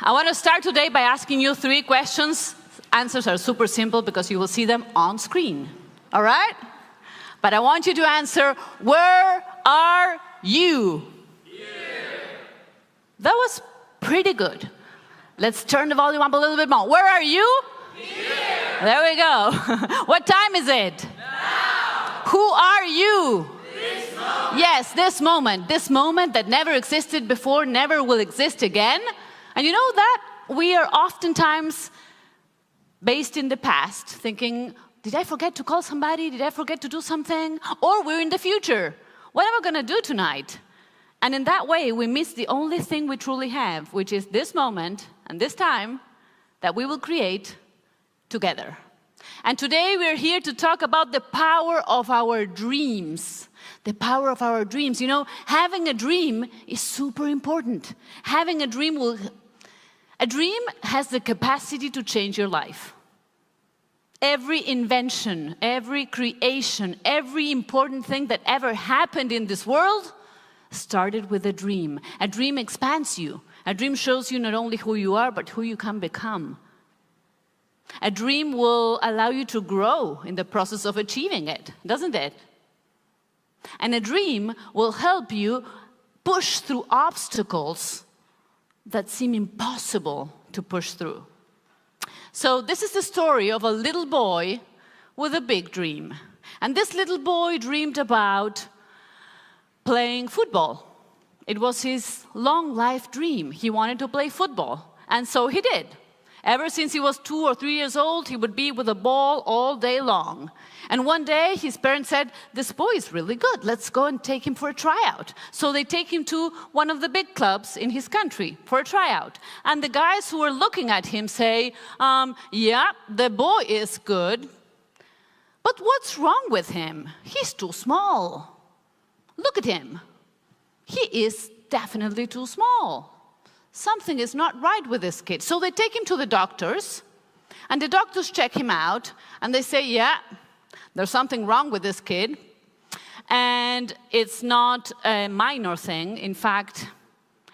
I want to start today by asking you 3 questions. Answers are super simple because you will see them on screen. All right? But I want you to answer, where are you? Here. That was pretty good. Let's turn the volume up a little bit more. Where are you? Here. There we go. What time is it? Now. Who are you? This moment. Yes, this moment. This moment that never existed before, never will exist again. And you know that we are oftentimes based in the past, thinking, did I forget to call somebody? Did I forget to do something? Or we're in the future. What am I going to do tonight? And in that way, we miss the only thing we truly have, which is this moment and this time that we will create together. And today we're here to talk about the power of our dreams. The power of our dreams. You know, having a dream is super important. Having a dream has the capacity to change your life. Every invention, every creation, every important thing that ever happened in this world started with a dream. A dream expands you. A dream shows you not only who you are, but who you can become. A dream will allow you to grow in the process of achieving it, doesn't it? And a dream will help you push through obstacles that seem impossible to push through. So this is the story of a little boy with a big dream. And this little boy dreamed about playing football. It was his long life dream. He wanted to play football. And so he did. Ever since he was 2 or 3 years old, he would be with a ball all day long. And one day, his parents said, this boy is really good. Let's go and take him for a tryout. So they take him to one of the big clubs in his country for a tryout. And the guys who were looking at him say, yeah, the boy is good. But what's wrong with him? He's too small. Look at him. He is definitely too small. Something is not right with this kid. So they take him to the doctors, and the doctors check him out, and they say, yeah, there's something wrong with this kid. And it's not a minor thing. In fact,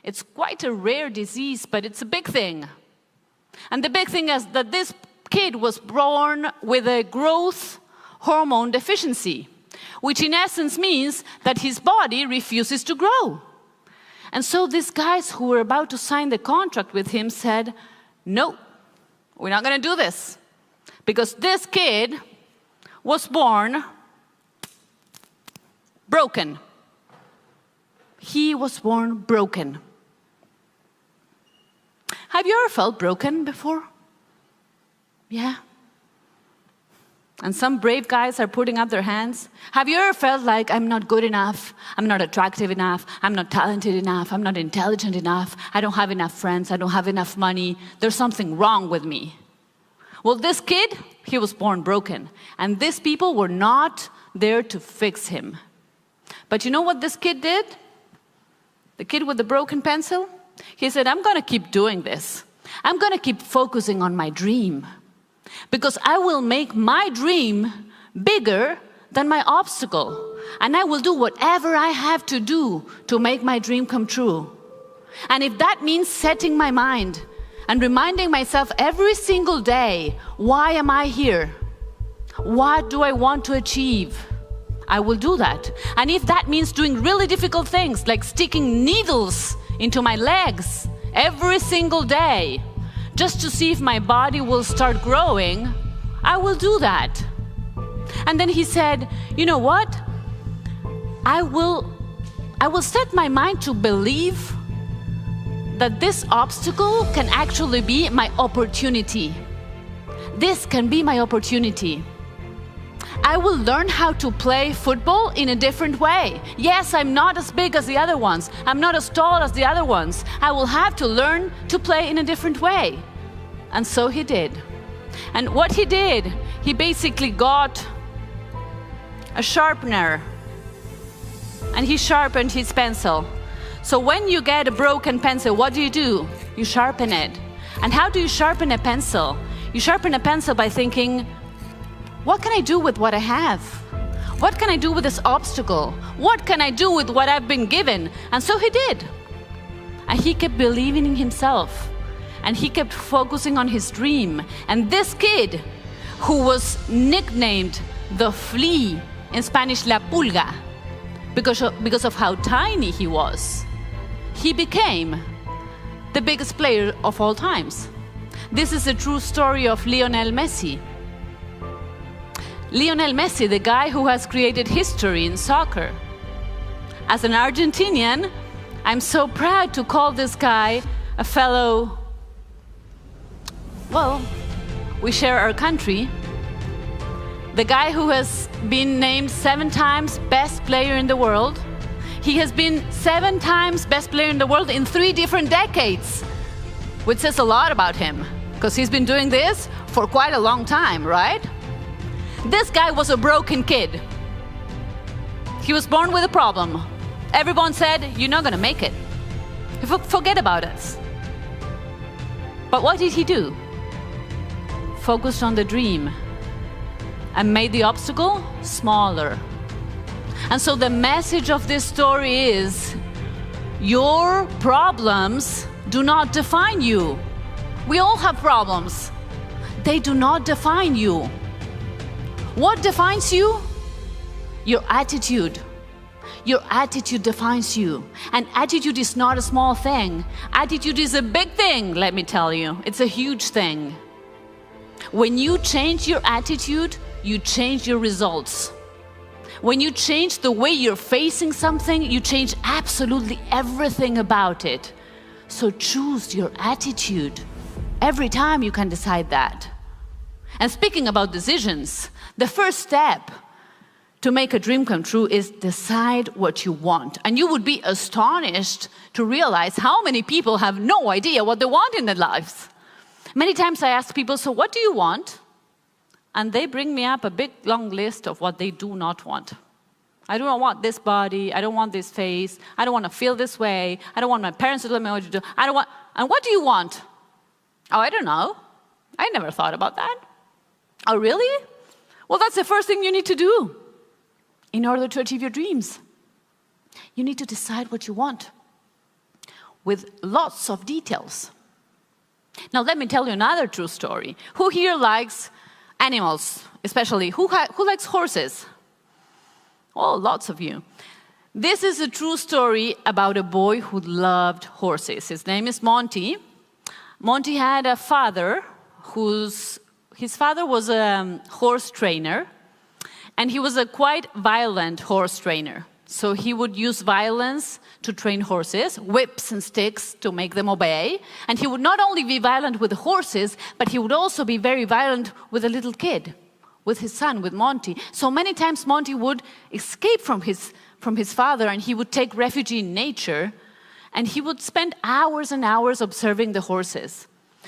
it's quite a rare disease, but it's a big thing. And the big thing is that this kid was born with a growth hormone deficiency, which in essence means that his body refuses to grow. And so these guys who were about to sign the contract with him said, no, we're not going to do this. Because this kid was born broken. He was born broken. Have you ever felt broken before? Yeah. And some brave guys are putting up their hands. Have you ever felt like, I'm not good enough, I'm not attractive enough, I'm not talented enough, I'm not intelligent enough, I don't have enough friends, I don't have enough money, there's something wrong with me? Well, this kid, he was born broken. And these people were not there to fix him. But you know what this kid did? The kid with the broken pencil? He said, I'm going to keep doing this. I'm going to keep focusing on my dream. Because I will make my dream bigger than my obstacle. And I will do whatever I have to do to make my dream come true. And if that means setting my mind and reminding myself every single day, why am I here? What do I want to achieve? I will do that. And if that means doing really difficult things, like sticking needles into my legs every single day, just to see if my body will start growing, I will do that. And then he said, you know what? I will set my mind to believe that this obstacle can actually be my opportunity. This can be my opportunity. I will learn how to play football in a different way. Yes, I'm not as big as the other ones. I'm not as tall as the other ones. I will have to learn to play in a different way. And so he did. And what he did, he basically got a sharpener and he sharpened his pencil. So when you get a broken pencil, what do? You sharpen it. And how do you sharpen a pencil? You sharpen a pencil by thinking, what can I do with what I have? What can I do with this obstacle? What can I do with what I've been given? And so he did. And he kept believing in himself. and he kept focusing on his dream. And this kid, who was nicknamed the flea, in Spanish la pulga, because of how tiny he was, he became the biggest player of all times. This is a true story of Lionel Messi. Lionel Messi, the guy who has created history in soccer. As an Argentinian, I'm so proud to call this guy a fellow, well, we share our country. The guy who has been named 7 times best player in the world. He has been 7 times best player in the world in 3 different decades, which says a lot about him, because he's been doing this for quite a long time, right? This guy was a broken kid. He was born with a problem. Everyone said, you're not gonna make it. Forget about us. But what did he do? Focused on the dream and made the obstacle smaller. And so the message of this story is, your problems do not define you. We all have problems. They do not define you. What defines you? Your attitude. Your attitude defines you. And attitude is not a small thing. Attitude is a big thing, let me tell you. It's a huge thing. When you change your attitude, you change your results. When you change the way you're facing something, you change absolutely everything about it. So choose your attitude. Every time you can decide that. And speaking about decisions, the first step to make a dream come true is decide what you want. And you would be astonished to realize how many people have no idea what they want in their lives. Many times I ask people, so what do you want? And they bring me up a big long list of what they do not want. I do not want this body, I don't want this face, I don't want to feel this way, I don't want my parents to tell me what to do, I don't want, and what do you want? Oh, I don't know. I never thought about that. Oh, really? Well, that's the first thing you need to do in order to achieve your dreams. You need to decide what you want with lots of details. Now, let me tell you another true story. Who here likes animals, especially? Who likes horses? Oh, lots of you. This is a true story about a boy who loved horses. His name is Monty. Monty had a father his father was a horse trainer, and he was a quite violent horse trainer. So he would use violence to train horses, whips and sticks to make them obey. And he would not only be violent with the horses, but he would also be very violent with a little kid, with his son, with Monty. So many times Monty would escape from his father, and he would take refuge in nature, and he would spend hours and hours observing the horses.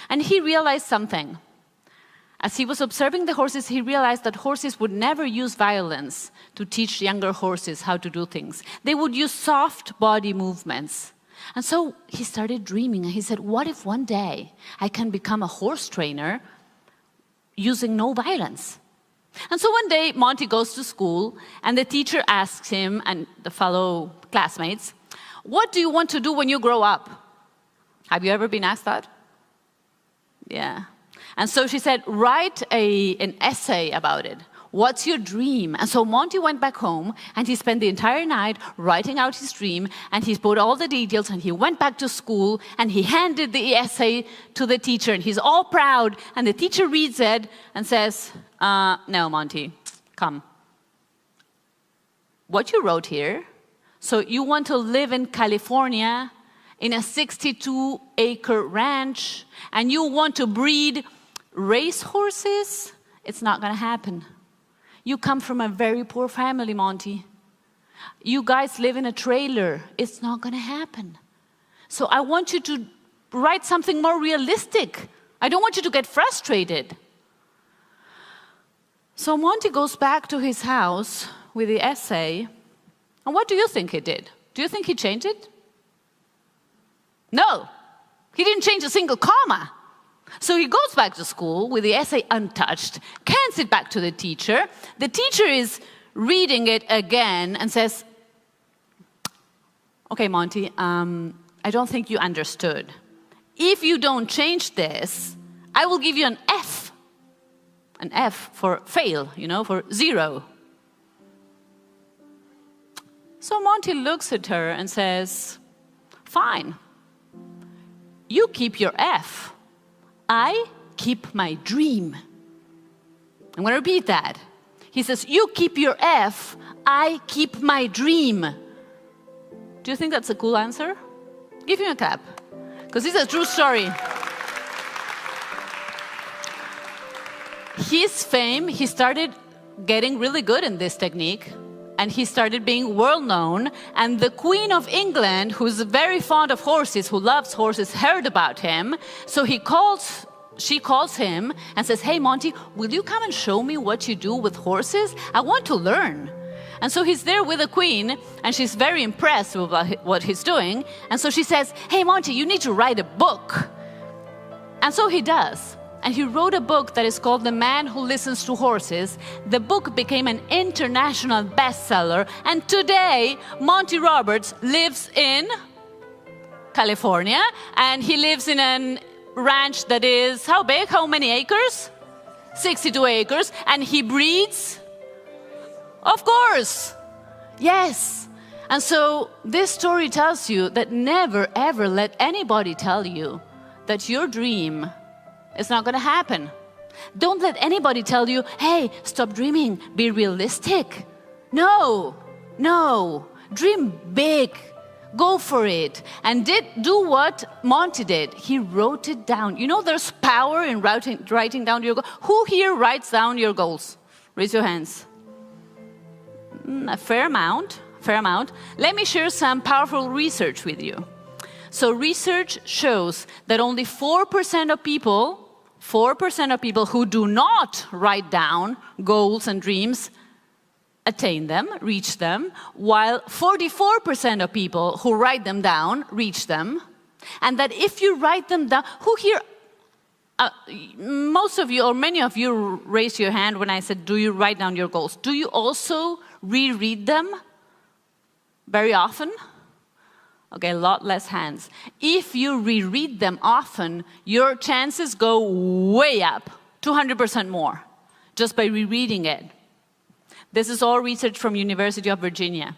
And he realized something. As he was observing the horses, he realized that horses would never use violence to teach younger horses how to do things. They would use soft body movements. And so he started dreaming, and he said, what if one day I can become a horse trainer using no violence? And so one day, Monty goes to school, and the teacher asks him and the fellow classmates, what do you want to do when you grow up? Have you ever been asked that? Yeah. And so she said, write an essay about it. What's your dream? And so Monty went back home, and he spent the entire night writing out his dream, and he put all the details, and he went back to school, and he handed the essay to the teacher, and he's all proud, and the teacher reads it and says, no, Monty, come. What you wrote here, so you want to live in California in a 62-acre ranch, and you want to breed race horses? It's not going to happen. You come from a very poor family, Monty. You guys live in a trailer. It's not going to happen. So I want you to write something more realistic. I don't want you to get frustrated. So Monty goes back to his house with the essay. And what do you think he did? Do you think he changed it? No. He didn't change a single comma. So he goes back to school with the essay untouched, hands it back to the teacher. The teacher is reading it again and says, okay, Monty, I don't think you understood. if you don't change this, I will give you an F. An F for fail, for 0. So Monty looks at her and says, fine, you keep your F. I keep my dream. I'm going to repeat that. He says, you keep your F, I keep my dream. Do you think that's a cool answer? Give him a clap, because it's a true story. His fame, he started getting really good in this technique, and he started being world known, and the Queen of England, who's very fond of horses, who loves horses, heard about him, so she calls him and says, hey Monty, will you come and show me what you do with horses? I want to learn. And so he's there with the Queen, and she's very impressed with what he's doing, and so she says, hey Monty, you need to write a book. And so he does. And he wrote a book that is called The Man Who Listens to Horses. The book became an international bestseller, and today Monty Roberts lives in California, and he lives in a ranch that is how big? How many acres? 62 acres, and he breeds? Of course, yes. And so this story tells you that never ever let anybody tell you that your dream is not going to happen. Don't let anybody tell you, hey, stop dreaming, be realistic. No, dream big, go for it. And do what Monty did. He wrote it down. There's power in writing down your goals. Who here writes down your goals? Raise your hands. A fair amount. Let me share some powerful research with you. So research shows that only 4% of people who do not write down goals and dreams attain them, reach them, while 44% of people who write them down reach them. And that if you write them down, who here, most of you or many of you raised your hand when I said, do you write down your goals? Do you also reread them very often? Okay, a lot less hands. If you reread them often, your chances go way up, 200% more, just by rereading it. This is all research from University of Virginia.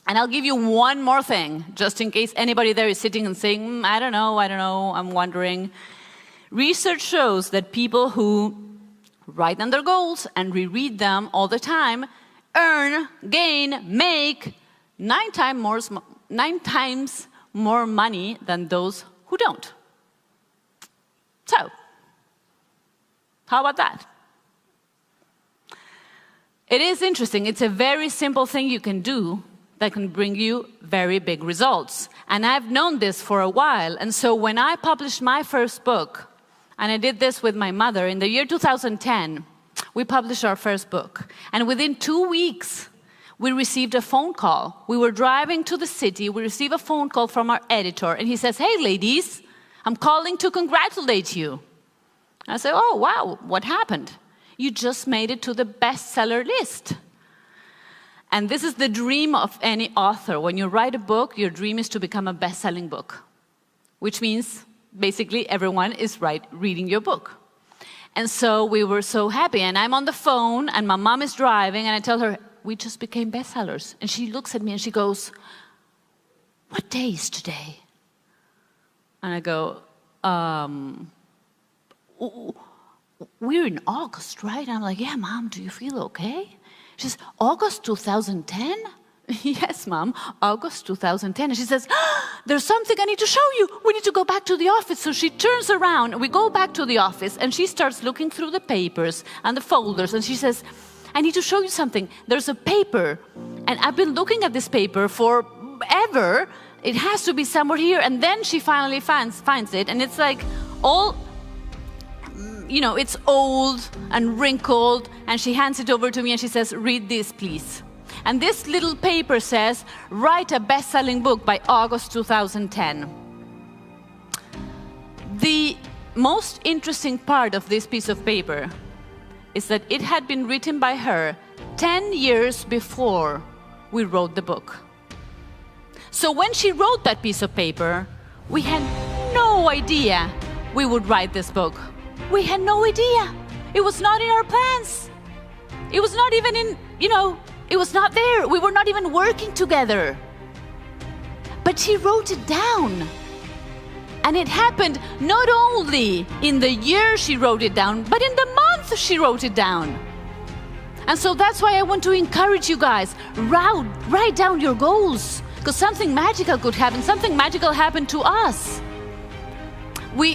And I'll give you one more thing, just in case anybody there is sitting and saying, I don't know, I'm wondering. Research shows that people who write down their goals and reread them all the time make 9 times more money than those who don't. So, how about that? It is interesting. It's a very simple thing you can do that can bring you very big results. And I've known this for a while. And so when I published my first book, and I did this with my mother in the year 2010, we published our first book. And within 2 weeks, we received a phone call. We were driving to the city. We received a phone call from our editor. And he says, hey, ladies, I'm calling to congratulate you. I said, oh, wow, what happened? You just made it to the bestseller list. And this is the dream of any author. When you write a book, your dream is to become a best-selling book, which means basically everyone is reading your book. And so we were so happy. And I'm on the phone, and my mom is driving, and I tell her, we just became bestsellers. And she looks at me and she goes, what day is today? And I go, we're in August, right? And I'm like, yeah, Mom, do you feel okay? She says, August 2010? Yes, Mom, August 2010. And she says, there's something I need to show you. We need to go back to the office. So she turns around, and we go back to the office, and she starts looking through the papers and the folders, and she says, I need to show you something. There's a paper, and I've been looking at this paper forever. It has to be somewhere here. And then she finally finds it, and it's like all, it's old and wrinkled, and she hands it over to me, and she says, read this, please. And this little paper says, write a best-selling book by August 2010. The most interesting part of this piece of paper is that it had been written by her 10 years before we wrote the book. So when she wrote that piece of paper, we had no no idea we would write this book. We had no idea. It was not in our plans. It was not even in, it was not there. We were not even working together. But she wrote it down. And it happened not only in the year she wrote it down, but in the month she wrote it down. And so that's why I want to encourage you guys, write down your goals, because something magical could happen. Something magical happened to us.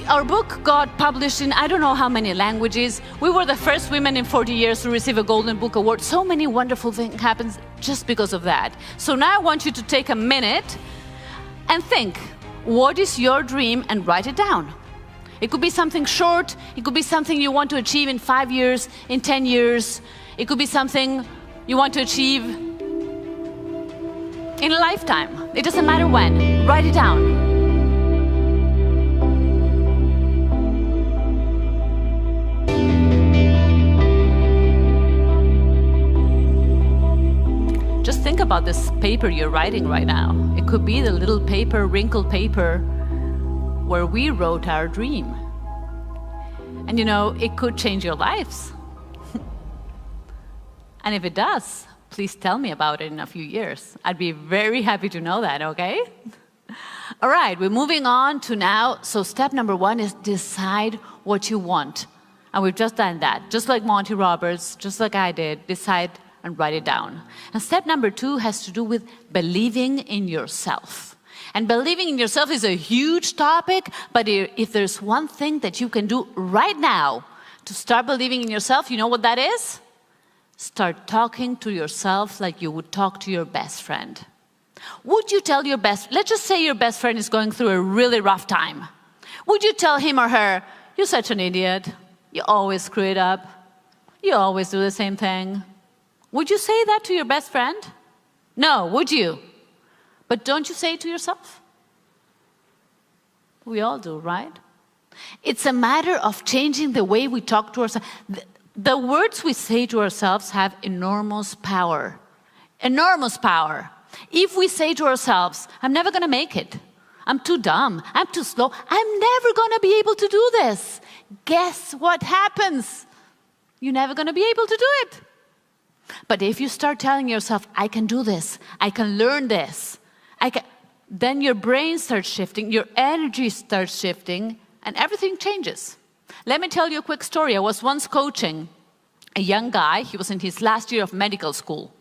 Our book got published in I don't know how many languages. We were the first women in 40 years to receive a Golden Book Award. So many wonderful things happened just because of that. So now I want you to take a minute and think, what is your dream, and write it down. It could be something short. It could be something you want to achieve in 5 years, in 10 years. It could be something you want to achieve in a lifetime. It doesn't matter when. Write it down. Just think about this paper you're writing right now. It could be the little paper, wrinkled paper, where we wrote our dream. And it could change your lives. And if it does, please tell me about it in a few years. I'd be very happy to know that, okay? All right, we're moving on to now. So step number 1 is decide what you want. And we've just done that. Just like Monty Roberts, just like I did, decide and write it down. And step number 2 has to do with believing in yourself. And believing in yourself is a huge topic, but if there's one thing that you can do right now to start believing in yourself, you know what that is? Start talking to yourself like you would talk to your best friend. Would you tell let's just say your best friend is going through a really rough time. Would you tell him or her, you're such an idiot, you always screw it up, you always do the same thing? Would you say that to your best friend? No, would you? But don't you say it to yourself? We all do, right? It's a matter of changing the way we talk to ourselves. The words we say to ourselves have enormous power. Enormous power. If we say to ourselves, I'm never going to make it. I'm too dumb. I'm too slow. I'm never going to be able to do this. Guess what happens? You're never going to be able to do it. But if you start telling yourself, I can do this, I can learn this, then your brain starts shifting, your energy starts shifting, and everything changes. Let me tell you a quick story. I was once coaching a young guy. He was in his last year of medical school.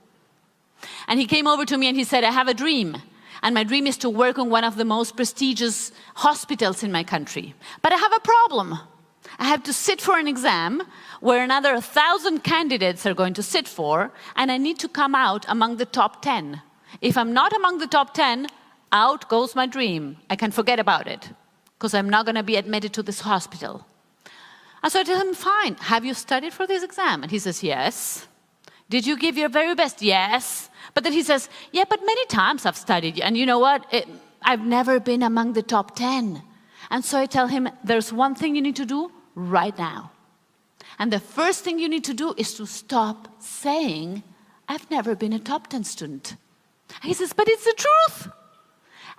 And he came over to me and he said, I have a dream. And my dream is to work in one of the most prestigious hospitals in my country. But I have a problem. I have to sit for an exam where another 1,000 candidates are going to sit for, and I need to come out among the top 10. If I'm not among the top 10, out goes my dream. I can forget about it, because I'm not going to be admitted to this hospital. And so I tell him, fine, have you studied for this exam? And he says, yes. Did you give your very best? Yes. But then he says, yeah, but many times I've studied. And you know what? I've never been among the top 10. And so I tell him, there's one thing you need to do right now. And the first thing you need to do is to stop saying, I've never been a top 10 student. And he says, but it's the truth.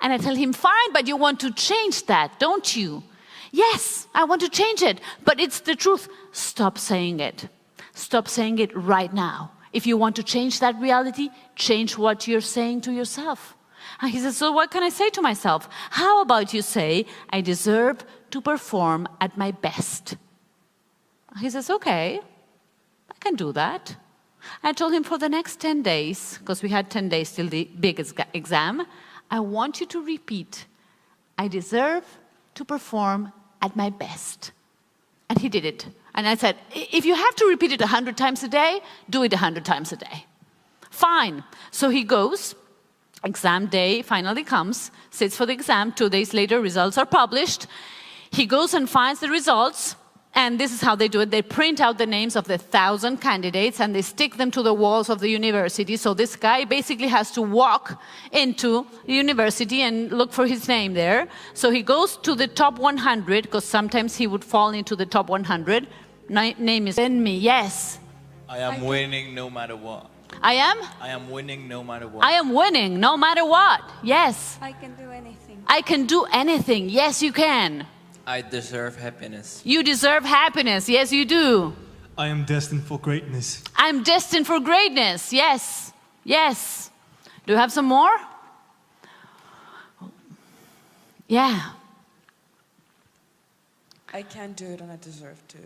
And I tell him, fine, but you want to change that, don't you? Yes, I want to change it, but it's the truth. Stop saying it. Stop saying it right now. If you want to change that reality, change what you're saying to yourself. And he says, so what can I say to myself? How about you say, I deserve to perform at my best? He says, okay, I can do that. I told him for the next 10 days, because we had 10 days till the big exam, I want you to repeat, I deserve to perform at my best. And he did it. And I said, if you have to repeat it 100 times a day, do it 100 times a day. Fine. So he goes, exam day finally comes, sits for the exam, 2 days later, results are published. He goes and finds the results, and this is how they do it. They print out the names of the 1,000 candidates, and they stick them to the walls of the university. So this guy basically has to walk into the university and look for his name there. So he goes to the top 100, because sometimes he would fall into the top 100. Name is in me, yes. I am winning no matter what. I am? I am winning no matter what. I am winning no matter what, yes. I can do anything. I can do anything, yes you can. I deserve happiness. You deserve happiness. Yes, you do. I am destined for greatness. I'm destined for greatness. Yes. Yes. Do you have some more? Yeah. I can do it and I deserve to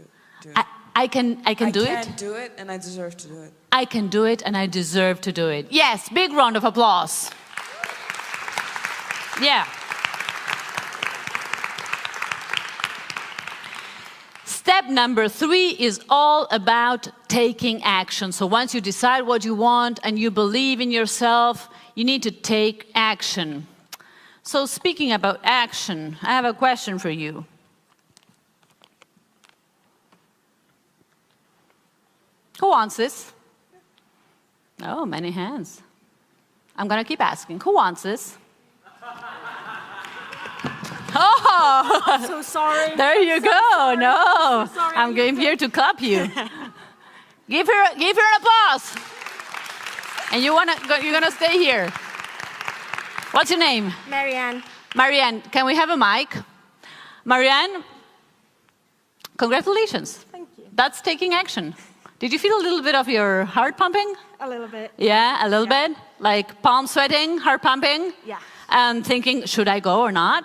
do it. I can do it. I can do it and I deserve to do it. I can do it and I deserve to do it. Yes, big round of applause. Yeah. Step number 3 is all about taking action. So once you decide what you want and you believe in yourself, you need to take action. So speaking about action, I have a question for you. Who wants this? Oh, many hands. I'm going to keep asking. Who wants this? Oh, So sorry. there you go. No, sorry. I'm here to clap you. Give her an applause. And you're gonna stay here. What's your name? Marianne. Marianne. Can we have a mic? Marianne, congratulations. Thank you. That's taking action. Did you feel a little bit of your heart pumping? A little bit. Yeah, a little Yeah. bit? Like palm sweating, heart pumping? Yeah. And thinking, should I go or not?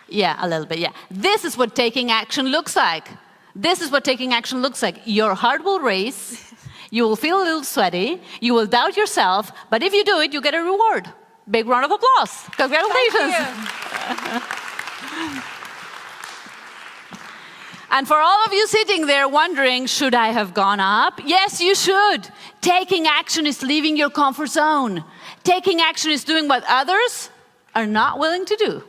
Yeah, a little bit, yeah. This is what taking action looks like. This is what taking action looks like. Your heart will race, you will feel a little sweaty, you will doubt yourself, but if you do it, you get a reward. Big round of applause. Congratulations. And for all of you sitting there wondering, should I have gone up? Yes, you should. Taking action is leaving your comfort zone. Taking action is doing what others are not willing to do.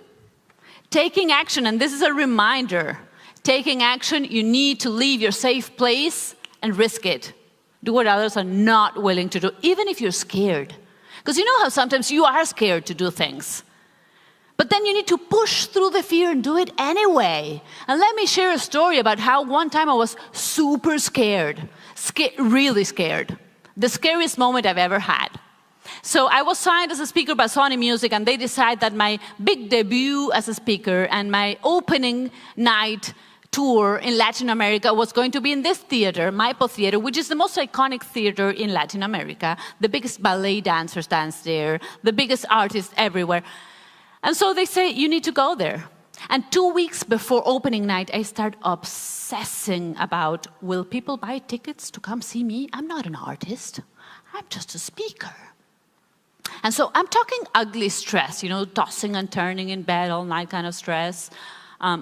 Taking action, and this is a reminder, taking action, you need to leave your safe place and risk it. Do what others are not willing to do, even if you're scared. Because you know how sometimes you are scared to do things. But then you need to push through the fear and do it anyway. And let me share a story about how one time I was super scared. Really scared. The scariest moment I've ever had. So I was signed as a speaker by Sony Music, and they decided that my big debut as a speaker and my opening night tour in Latin America was going to be in this theater, Maipo Theater, which is the most iconic theater in Latin America. The biggest ballet dancers dance there, the biggest artists everywhere. And so they say, you need to go there. And 2 weeks before opening night, I start obsessing about, will people buy tickets to come see me? I'm not an artist. I'm just a speaker. And so I'm talking ugly stress, you know, tossing and turning in bed all night kind of stress,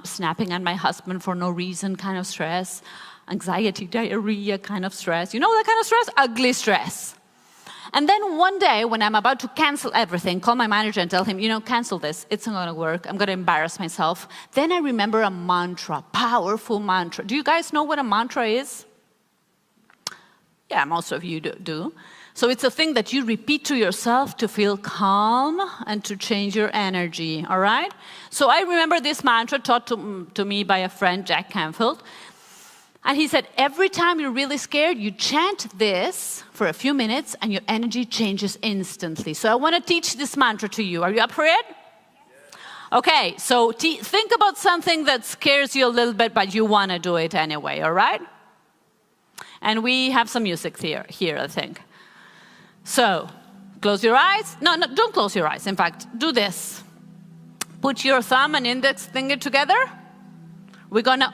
snapping at my husband for no reason kind of stress, anxiety, diarrhea kind of stress. You know that kind of stress? Ugly stress. And then one day when I'm about to cancel everything, call my manager and tell him, you know, cancel this. It's not going to work. I'm going to embarrass myself. Then I remember a mantra, powerful mantra. Do you guys know what a mantra is? Yeah, most of you do. So it's a thing that you repeat to yourself to feel calm and to change your energy, all right? So I remember this mantra taught to me by a friend, Jack Canfield. And he said, every time you're really scared, you chant this for a few minutes and your energy changes instantly. So I want to teach this mantra to you. Are you up for it? Okay, so think about something that scares you a little bit, but you want to do it anyway, all right? And we have some music here, I think. So, close your eyes. No, don't close your eyes. In fact, do this. Put your thumb and index finger together. We're going to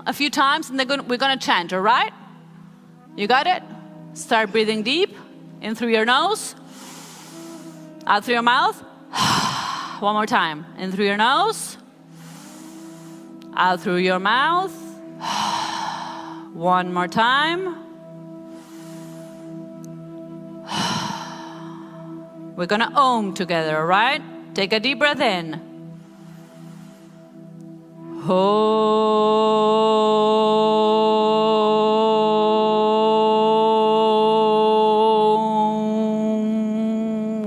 a few times, and we're going to chant, all right? You got it? Start breathing deep. In through your nose. Out through your mouth. One more time. In through your nose. Out through your mouth. One more time. We're going to together, all right? Take a deep breath in.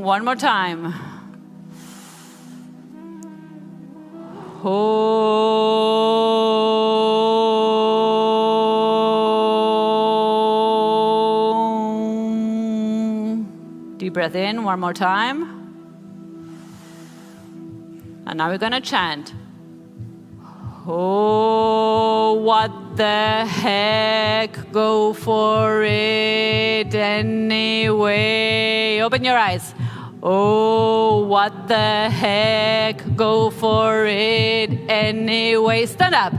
One more time. Deep breath in, one more time. And now we're going to chant. Oh, what the heck, go for it anyway. Open your eyes. Oh, what the heck, go for it anyway. Stand up.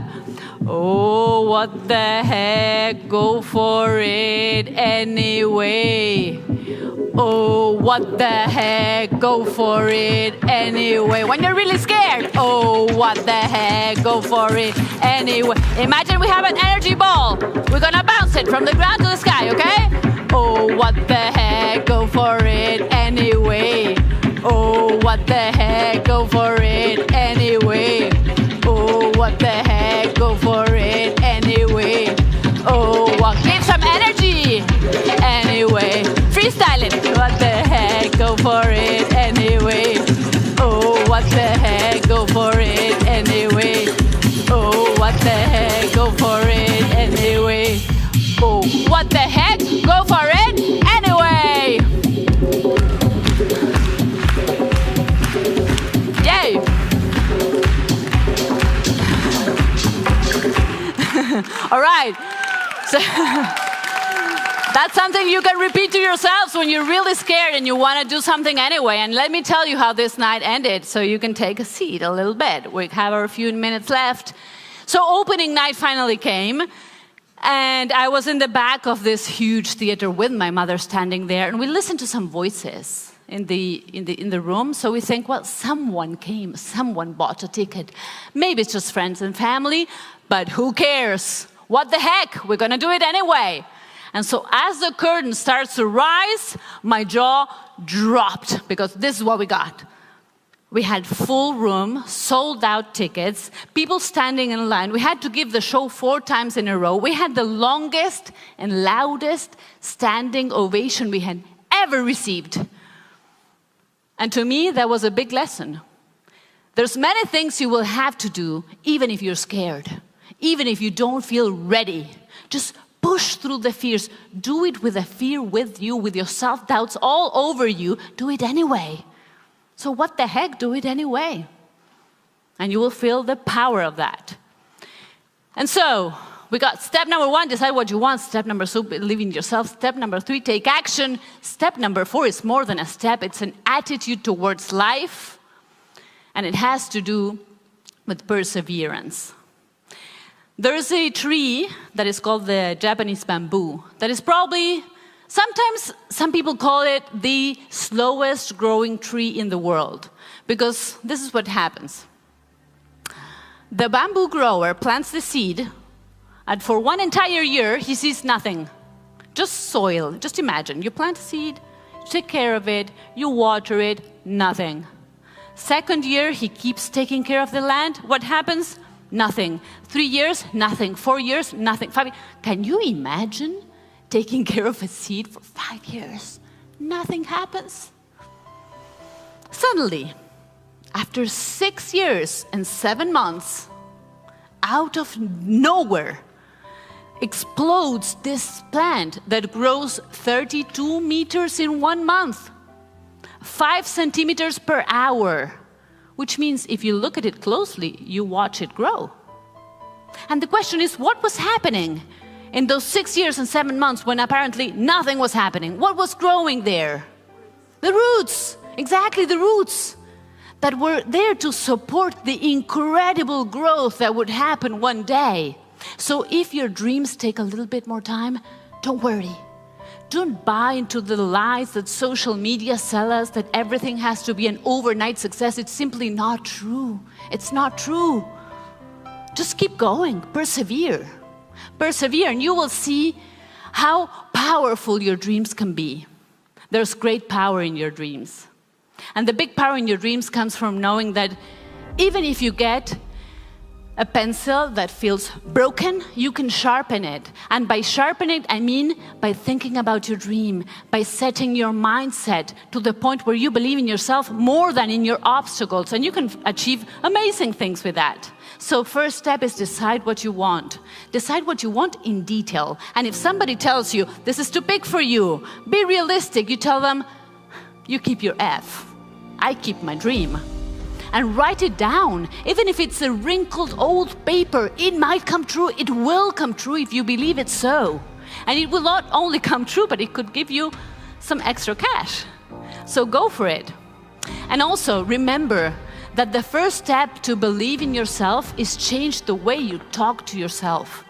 Oh, what the heck, go for it anyway. Oh, what the heck, go for it anyway. When you're really scared, oh, what the heck, go for it anyway. Imagine we have an energy ball. We're gonna bounce it from the ground to the sky, okay? Oh, what the heck, go for it anyway. Oh, what the heck, go for it anyway. Oh, what the heck, go for it anyway. Oh, what, give some energy anyway. Freestyle it. What the heck, go for it anyway. Oh, what the heck, go for it anyway. Oh, what the heck, go for it anyway. Oh, what the heck, go for it anyway. Yay. All right. So that's something you can repeat to yourselves when you're really scared and you want to do something anyway. And let me tell you how this night ended so you can take a seat a little bit. We have a few minutes left. So opening night finally came. And I was in the back of this huge theater with my mother standing there. And we listened to some voices in the room. So we think, well, someone came. Someone bought a ticket. Maybe it's just friends and family. But who cares? What the heck? We're going to do it anyway. And so as the curtain starts to rise, my jaw dropped because this is what we got. We had full room, sold out tickets, people standing in line. We had to give the show 4 times in a row. We had the longest and loudest standing ovation we had ever received. And to me, that was a big lesson. There's many things you will have to do, even if you're scared, even if you don't feel ready. Just push through the fears. Do it with the fear with you, with your self-doubts all over you. Do it anyway. So what the heck, do it anyway. And you will feel the power of that. And so we got step number 1, decide what you want. Step number 2, believe in yourself. Step number 3, take action. Step number 4 is more than a step. It's an attitude towards life. And it has to do with perseverance. There's a tree that is called the Japanese bamboo that is probably, sometimes some people call it the slowest growing tree in the world, because this is what happens. The bamboo grower plants the seed, and for 1 entire year, he sees nothing. Just soil. Just imagine, you plant a seed, you take care of it, you water it, nothing. 2nd year, he keeps taking care of the land. What happens? Nothing. 3 years, nothing. 4 years, nothing. 5 years. Can you imagine taking care of a seed for 5 years? Nothing happens. Suddenly, after 6 years and 7 months, out of nowhere, explodes this plant that grows 32 meters in 1 month, 5 centimeters per hour, which means if you look at it closely, you watch it grow. And the question is, what was happening in those 6 years and 7 months when apparently nothing was happening? What was growing there? The roots, exactly the roots that were there to support the incredible growth that would happen one day. So if your dreams take a little bit more time, don't worry. Don't buy into the lies that social media sell us, that everything has to be an overnight success. It's simply not true. It's not true. Just keep going. Persevere. Persevere, and you will see how powerful your dreams can be. There's great power in your dreams. And the big power in your dreams comes from knowing that even if you get a pencil that feels broken, you can sharpen it. And by sharpening it, I mean by thinking about your dream, by setting your mindset to the point where you believe in yourself more than in your obstacles. And you can achieve amazing things with that. So first step is decide what you want. Decide what you want in detail. And if somebody tells you, this is too big for you, be realistic. You tell them, you keep your F. I keep my dream. and write it down. Even if it's a wrinkled old paper, it might come true. It will come true if you believe it so. And it will not only come true, but it could give you some extra cash. So go for it. And also remember that the first step to believe in yourself is change the way you talk to yourself.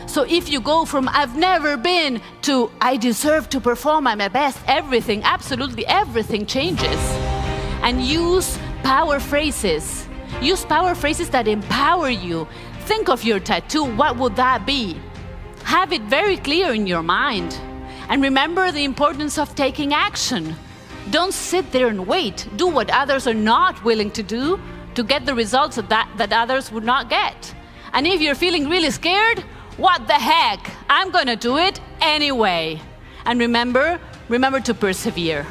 So if you go from I've never been to I deserve to perform at my best, everything, absolutely everything changes. And use power phrases. Use power phrases that empower you. Think of your tattoo. What would that be? Have it very clear in your mind. And remember the importance of taking action. Don't sit there and wait. Do what others are not willing to do to get the results that others would not get. And if you're feeling really scared, what the heck? I'm gonna do it anyway. And remember to persevere.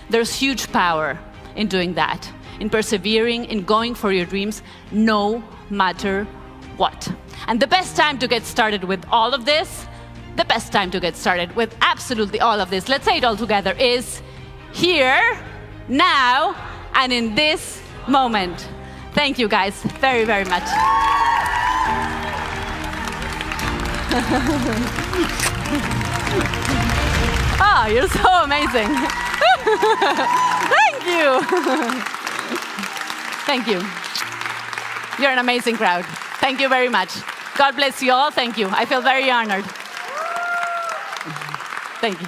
There's huge power in doing that, in persevering, in going for your dreams, no matter what. And the best time to get started with all of this, the best time to get started with absolutely all of this, let's say it all together, is here, now, and in this moment. Thank you guys very, very much. Oh, you're so amazing. Thank you. Thank you. You're an amazing crowd. Thank you very much. God bless you all. Thank you. I feel very honored. Thank you.